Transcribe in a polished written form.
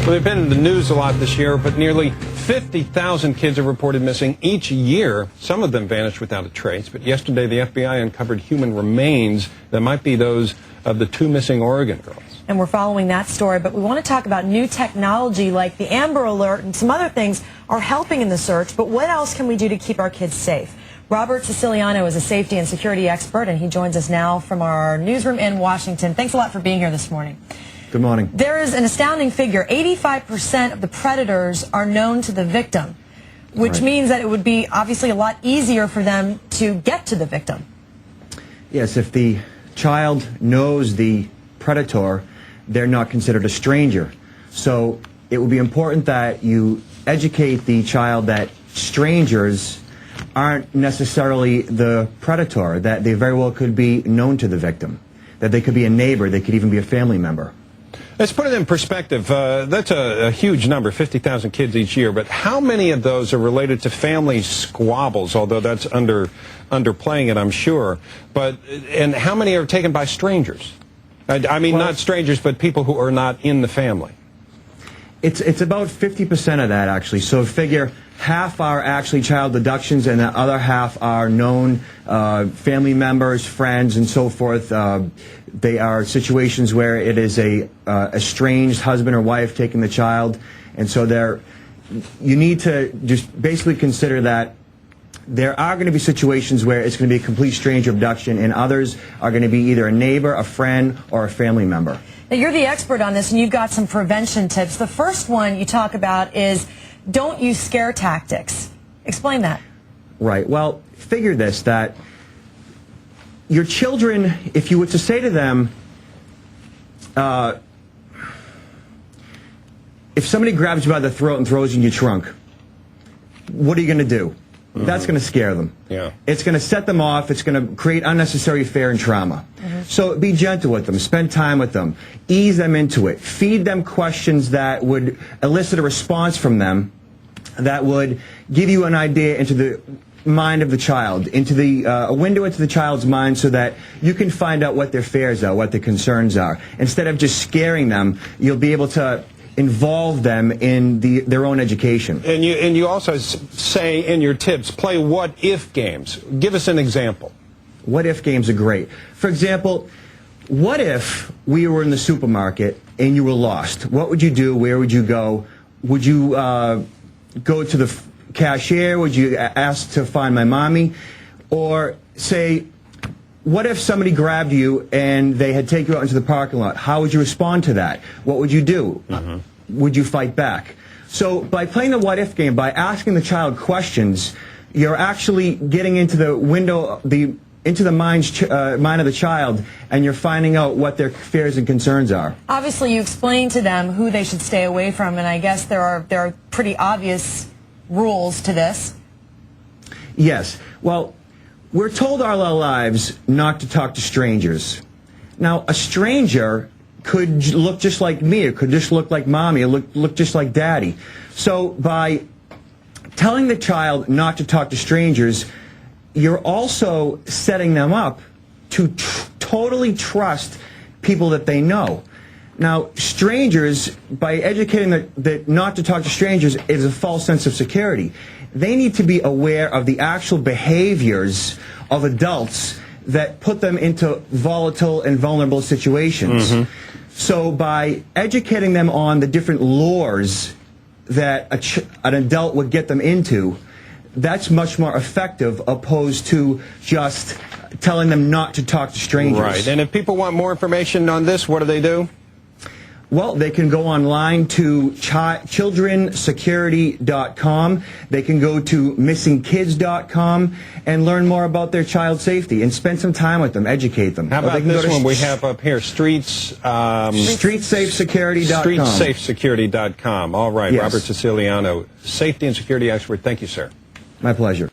Well, they've been in the news a lot this year, but nearly 50,000 kids are reported missing each year. Some of them vanished without a trace. But yesterday, the FBI uncovered human remains that might be those of the two missing Oregon girls. And we're following that story, but we want to talk about new technology like the Amber Alert and some other things are helping in the search. But what else can we do to keep our kids safe? Robert Siciliano is a safety and security expert, and he joins us now from our newsroom in Washington. Thanks a lot for being here this morning. Good morning. There is an astounding figure. 85% of the predators are known to the victim, which means that it would be obviously a lot easier for them to get to the victim. Yes, if the child knows the predator, they're not considered a stranger. So it would be important that you educate the child that strangers aren't necessarily the predator, that they very well could be known to the victim, that they could be a neighbor, they could even be a family member. Let's put it in perspective. That's a huge number, 50,000 kids each year, but how many of those are related to family squabbles, although that's underplaying it, I'm sure. And how many are taken by strangers? I mean, not strangers, but people who are not in the family. It's about 50% of that, actually. So figure half are actually child abductions, and the other half are known family members, friends, and so forth. They are situations where it is a estranged husband or wife taking the child, and so you need to just basically consider that there are going to be situations where it's going to be a complete stranger abduction, and others are going to be either a neighbor, a friend, or a family member. Now, you're the expert on this, and you've got some prevention tips. The first one you talk about is don't use scare tactics. Explain that. Right. Well, figure this, that your children, if you were to say to them, if somebody grabs you by the throat and throws you in your trunk, what are you going to do? That's going to scare them. Yeah. It's going to set them off. It's going to create unnecessary fear and trauma. So be gentle with them. Spend time with them. Ease them into it. Feed them questions that would elicit a response from them that would give you an idea into the mind of the child, into a window into the child's mind, so that you can find out what their fears are, what their concerns are. Instead of just scaring them, you'll be able to involve them in their own education. And you also say in your tips, play what-if games. Give us an example. What-if games are great. For example, what if we were in the supermarket and you were lost? What would you do? Where would you go? Would you go to the cashier? Would you ask to find my mommy? Or say, what if somebody grabbed you and they had taken you out into the parking lot? How would you respond to that? What would you do? Would you fight back? So by playing the what-if game, by asking the child questions, you're actually getting into the window, into the mind of the child, and you're finding out what their fears and concerns are. Obviously, you explain to them who they should stay away from, and I guess there are pretty obvious rules to this. Yes. Well, we're told all our lives not to talk to strangers. Now, a stranger could look just like me, it could just look like mommy, it look just like daddy. So by telling the child not to talk to strangers, you're also setting them up to totally trust people that they know. Now, strangers, by educating that not to talk to strangers is a false sense of security. They need to be aware of the actual behaviors of adults that put them into volatile and vulnerable situations. So by educating them on the different lures that an adult would get them into, that's much more effective opposed to just telling them not to talk to strangers. Right. And if people want more information on this, what do they do? Well, they can go online to childrensecurity.com. They can go to missingkids.com and learn more about their child safety and spend some time with them, educate them. How about this one we have up here, StreetSafeSecurity.com. StreetSafeSecurity.com. All right, yes. Robert Siciliano, safety and security expert. Thank you, sir. My pleasure.